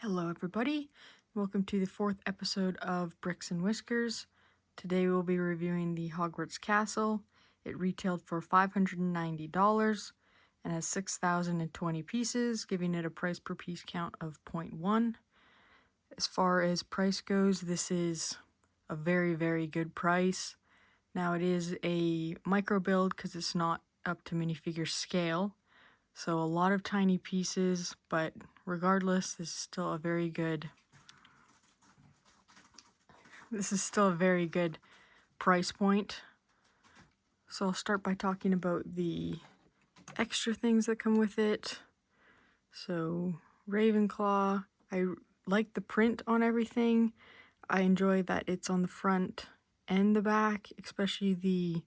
Hello everybody, welcome to the 4th episode of Bricks and Whiskers. Today we'll be reviewing the Hogwarts Castle. It retailed for $590 and has 6,020 pieces, giving it a price per piece count of 0.1. As far as price goes, this is a very good price. Now it is a micro build because it's not up to minifigure scale. So a lot of tiny pieces, but regardless, this is still a very good price point. So I'll start by talking about the extra things that come with it. So Ravenclaw, I like the print on everything. I enjoy that it's on the front and the back, especially the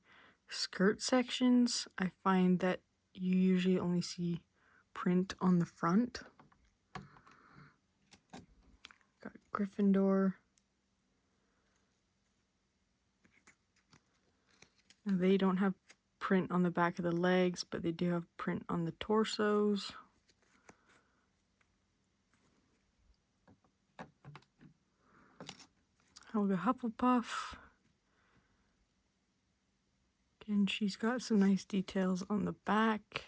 skirt sections. I find that you usually only see print on the front. Got Gryffindor. They don't have print on the back of the legs, but they do have print on the torsos. Helga Hufflepuff. Again, she's got some nice details on the back.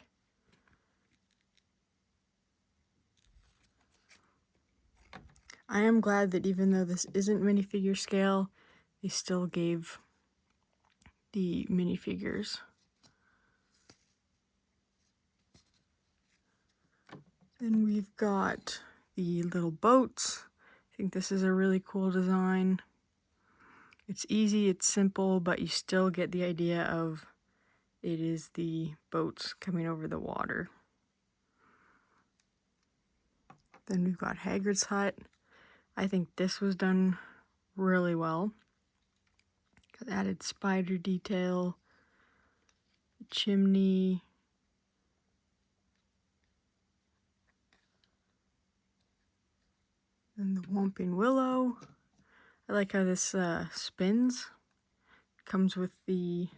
I am glad that even though this isn't minifigure scale, they still gave the minifigures. Then we've got the little boats. I think this is a really cool design. It's easy, it's simple, but you still get the idea of it is the boats coming over the water. Then we've got Hagrid's hut. I think this was done really well. Got added spider detail, chimney, and the Whomping Willow. I like how this spins. Comes with the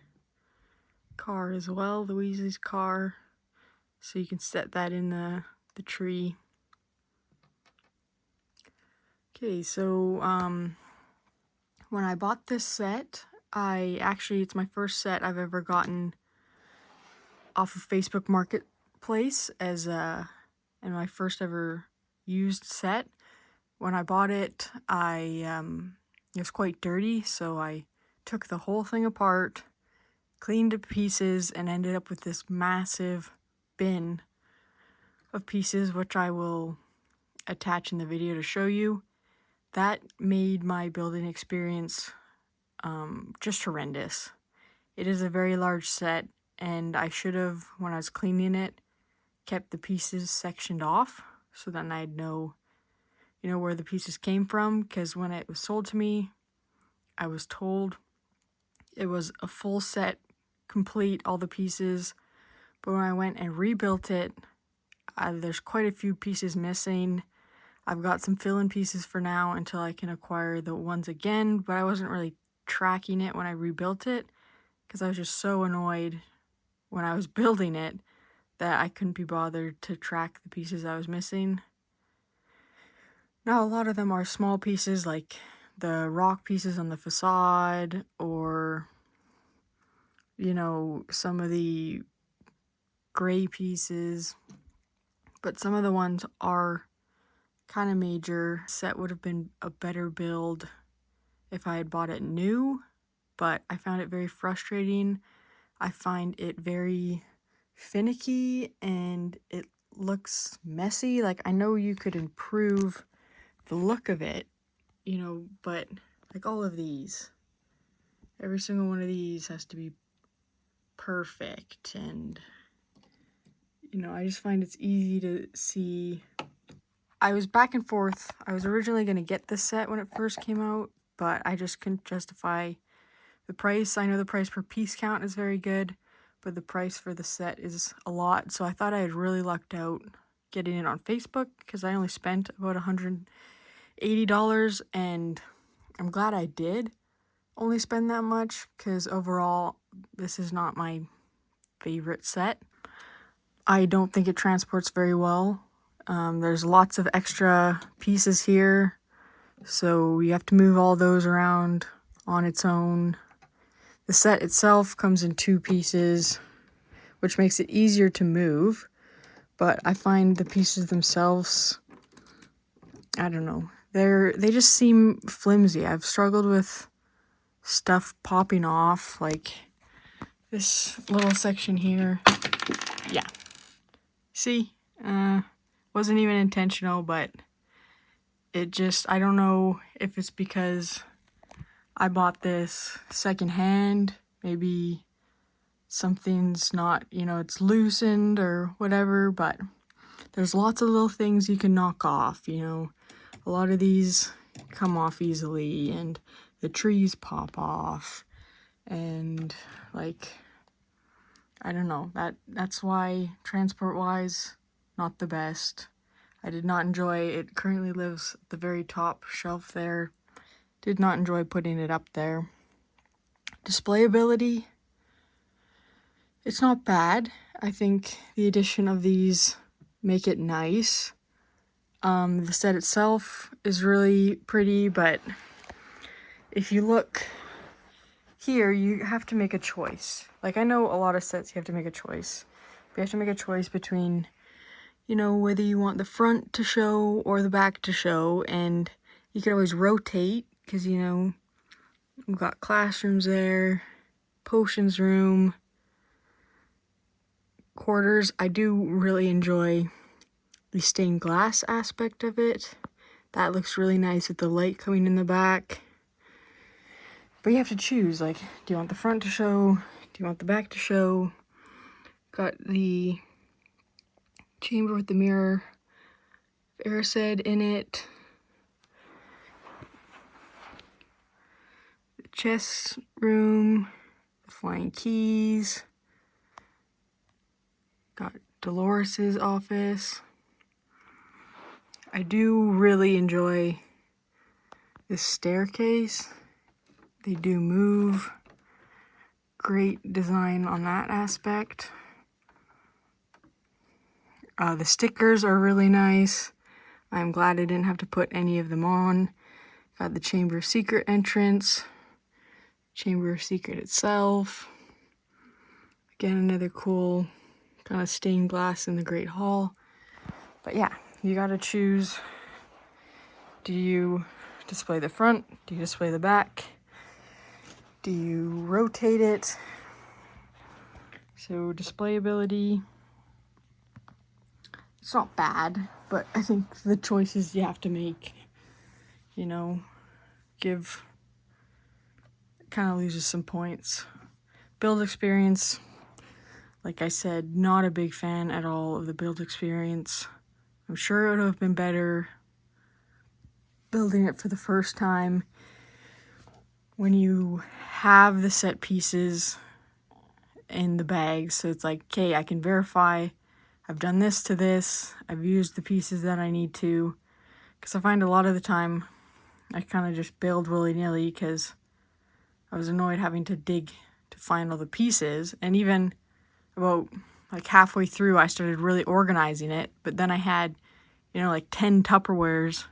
car as well, the Weasley's car. So you can set that in the tree. Okay, so when I bought this set, it's my first set I've ever gotten off of Facebook Marketplace as and my first ever used set. When I bought it, it was quite dirty, so I took the whole thing apart, cleaned to pieces, and ended up with this massive bin of pieces, which I will attach in the video to show you. That made my building experience just horrendous. It is a very large set, and I should have, when I was cleaning it, kept the pieces sectioned off so then I'd know, where the pieces came from, because when it was sold to me, I was told it was a full set, complete, all the pieces, but when I went and rebuilt it, there's quite a few pieces missing. I've got some fill-in pieces for now until I can acquire the ones again, but I wasn't really tracking it when I rebuilt it because I was just so annoyed when I was building it that I couldn't be bothered to track the pieces I was missing. Now, a lot of them are small pieces like the rock pieces on the facade or, some of the gray pieces, but some of the ones are kind of major. Set would have been a better build if I had bought it new, but I found it very frustrating. I find it very finicky and it looks messy. Like, I know you could improve the look of it, but like all of these, every single one of these has to be perfect, and I just find it's easy to see. I was back and forth. I was originally going to get this set when it first came out, but I just couldn't justify the price. I know the price per piece count is very good, but the price for the set is a lot, so I thought I had really lucked out getting it on Facebook because I only spent about $180, and I'm glad I did only spend that much because overall this is not my favorite set. I don't think it transports very well There's lots of extra pieces here, so you have to move all those around on its own. The set itself comes in 2 pieces, which makes it easier to move, but I find the pieces themselves, I don't know, they just seem flimsy. I've struggled with stuff popping off, like this little section here. Yeah. See? Wasn't even intentional, but it just, I don't know if it's because I bought this secondhand. Maybe something's not, it's loosened or whatever, but there's lots of little things you can knock off, A lot of these come off easily, and the trees pop off, and like, I don't know, that's why transport-wise, not the best. I did not enjoy it. Currently lives at the very top shelf there. Did not enjoy putting it up there. Displayability, it's not bad. I think the addition of these make it nice. The set itself is really pretty, but if you look here, you have to make a choice. Like, I know a lot of sets you have to make a choice. But you have to make a choice between, whether you want the front to show or the back to show, and you can always rotate, because, we've got classrooms there, potions room, quarters. I do really enjoy the stained glass aspect of it. That looks really nice with the light coming in the back. But you have to choose, like, do you want the front to show? Do you want the back to show? Got the chamber with the mirror of Erised in it. The chess room, the flying keys. Got Dolores's office. I do really enjoy this staircase. They do move. Great design on that aspect. The stickers are really nice. I'm glad I didn't have to put any of them on. Got the Chamber of Secret entrance. Chamber of Secret itself. Again, another cool kind of stained glass in the Great Hall. But yeah, you gotta choose. Do you display the front? Do you display the back? Do you rotate it? So displayability, it's not bad, but I think the choices you have to make, kind of loses some points. Build experience, like I said, not a big fan at all of the build experience. I'm sure it would have been better building it for the first time when you have the set pieces in the bag. So it's like, okay, I can verify I've done this to this. I've used the pieces that I need to. Because I find a lot of the time I kind of just build willy-nilly because I was annoyed having to dig to find all the pieces. And even about like halfway through, I started really organizing it. But then I had, like 10 Tupperwares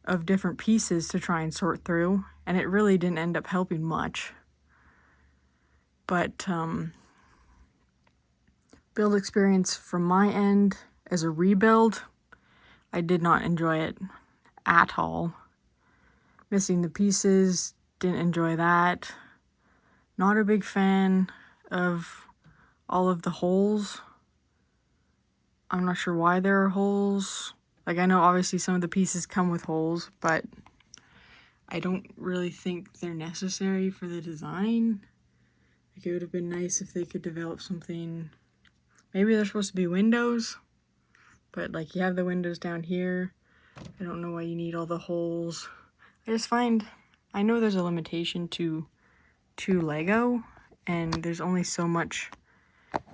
of different pieces to try and sort through. And it really didn't end up helping much. But build experience from my end as a rebuild, I did not enjoy it at all. Missing the pieces, didn't enjoy that. Not a big fan of all of the holes. I'm not sure why there are holes. Like, I know obviously some of the pieces come with holes, but I don't really think they're necessary for the design. Like, it would have been nice if they could develop something. Maybe they're supposed to be windows, but like you have the windows down here. I don't know why you need all the holes. I know there's a limitation to Lego, and there's only so much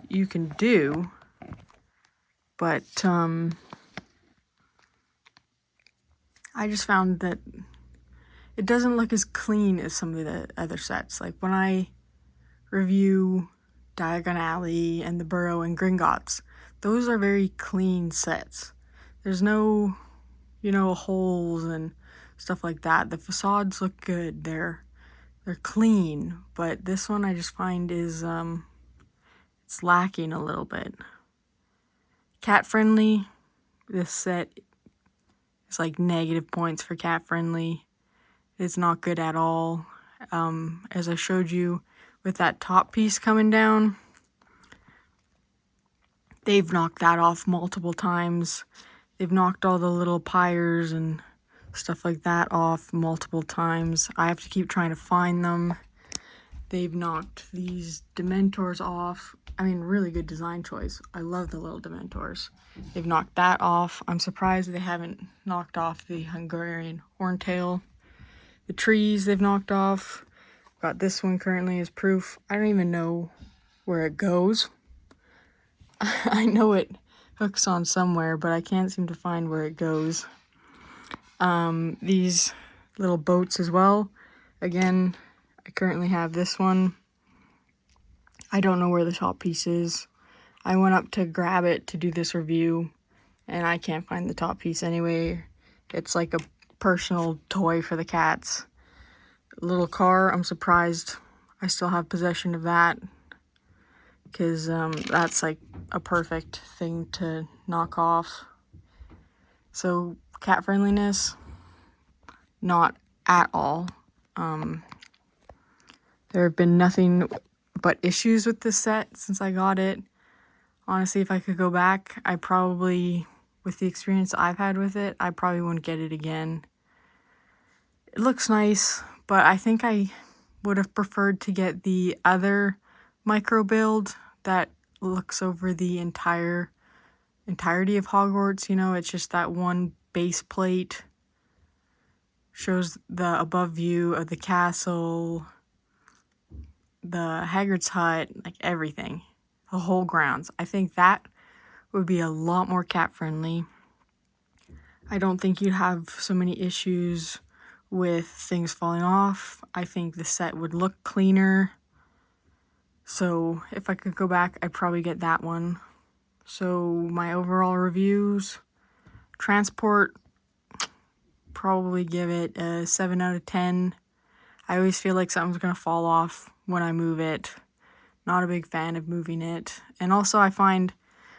you can do, but I just found that it doesn't look as clean as some of the other sets. Like when I review Diagon Alley and the Burrow and Gringotts, those are very clean sets. There's no, you know, holes and stuff like that. The facades look good. They're clean, but this one I just find is it's lacking a little bit. Cat friendly. This set is like negative points for cat friendly. It's not good at all. As I showed you with that top piece coming down, they've knocked that off multiple times. They've knocked all the little pyres and stuff like that off multiple times. I have to keep trying to find them. They've knocked these Dementors off. I mean, really good design choice. I love the little Dementors. They've knocked that off. I'm surprised they haven't knocked off the Hungarian Horntail. The trees they've knocked off. Got this one currently as proof. I don't even know where it goes. I know it hooks on somewhere, but I can't seem to find where it goes. These little boats as well. Again, I currently have this one. I don't know where the top piece is. I went up to grab it to do this review, and I can't find the top piece anyway. It's like a personal toy for the cats. Little car, I'm surprised I still have possession of that, because that's like a perfect thing to knock off. So cat friendliness, not at all. There have been nothing but issues with this set since I got it. Honestly, if I could go back, I probably, with the experience I've had with it, I probably wouldn't get it again. It looks nice, but I think I would have preferred to get the other micro build that looks over the entirety of Hogwarts. You know, it's just that one base plate, shows the above view of the castle, the Hagrid's hut, like everything, the whole grounds. I think that would be a lot more cat friendly. I don't think you'd have so many issues with things falling off. I think the set would look cleaner. So if I could go back, I'd probably get that one. So my overall reviews: transport, probably give it a 7 out of 10. I always feel like something's gonna fall off when I move it. Not a big fan of moving it. And also I find,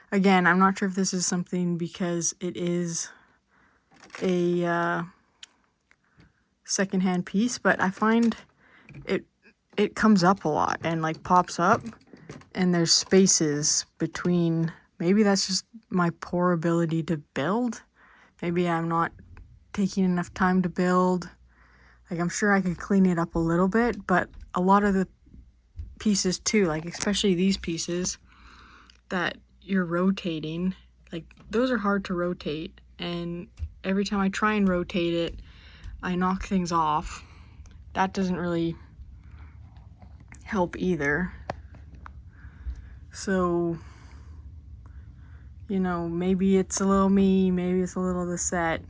again, I'm not sure if this is something because it is a secondhand piece, but I find it comes up a lot and like pops up, and there's spaces between. Maybe that's just my poor ability to build. Maybe I'm not taking enough time to build. Like, I'm sure I could clean it up a little bit, but a lot of the pieces too, like especially these pieces that you're rotating, like those are hard to rotate, and every time I try and rotate it, I knock things off. That doesn't really help either. So, you know, maybe it's a little me, maybe it's a little the set.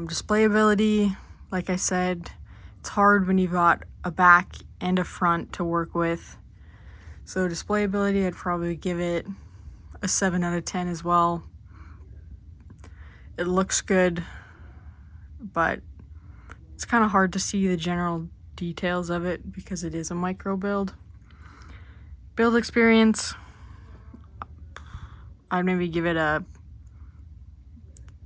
Display ability, like I said, it's hard when you've got a back and a front to work with. So display ability, I'd probably give it a 7 out of 10 as well. It looks good, but it's kind of hard to see the general details of it because it is a micro build. Build experience, I'd maybe give it a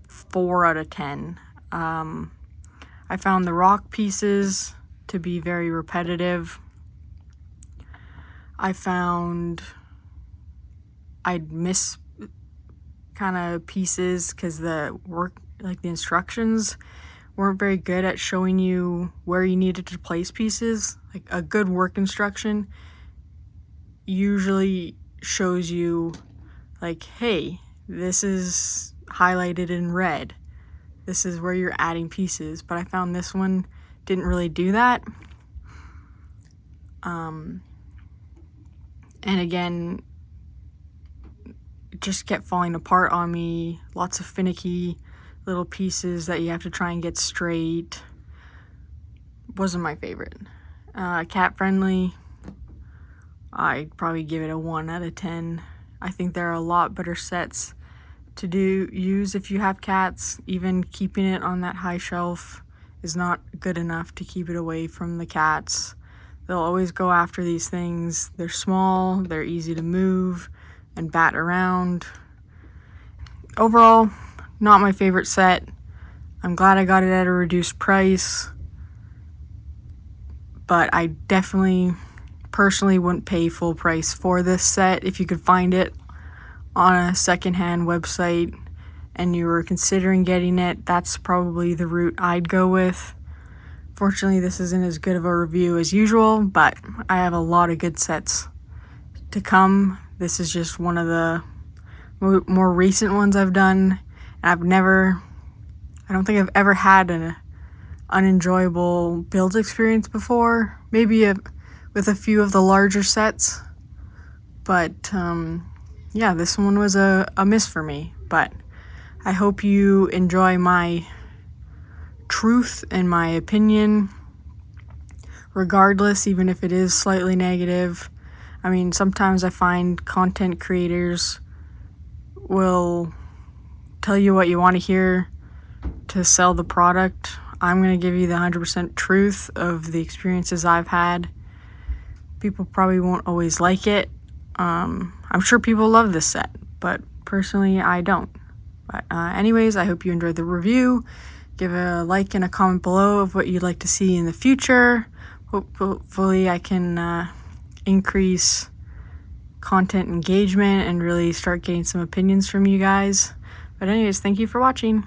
4 out of 10. I found the rock pieces to be very repetitive. I found I'd miss kind of pieces because the instructions weren't very good at showing you where you needed to place pieces. Like a good work instruction usually shows you like, hey, this is highlighted in red. This is where you're adding pieces. But I found this one didn't really do that. And again, it just kept falling apart on me. Lots of finicky little pieces that you have to try and get straight. Wasn't my favorite. Cat friendly, I'd probably give it a 1 out of 10. I think there are a lot better sets to use if you have cats. Even keeping it on that high shelf is not good enough to keep it away from the cats. They'll always go after these things. They're small, they're easy to move and bat around. Overall, not my favorite set. I'm glad I got it at a reduced price, but I definitely personally wouldn't pay full price for this set. If you could find it on a secondhand website and you were considering getting it, that's probably the route I'd go with. Fortunately, this isn't as good of a review as usual, but I have a lot of good sets to come. This is just one of the more recent ones I've done, and I don't think I've ever had an unenjoyable build experience before. Maybe with a few of the larger sets, but yeah, this one was a miss for me. But I hope you enjoy my truth and my opinion, regardless, even if it is slightly negative. I mean, sometimes I find content creators will tell you what you want to hear to sell the product. I'm going to give you the 100% truth of the experiences I've had. People probably won't always like it. I'm sure people love this set, but personally I don't. But anyways, I hope you enjoyed the review. Give a like and a comment below of what you'd like to see in the future. Hopefully I can increase content engagement and really start getting some opinions from you guys. But anyways, thank you for watching.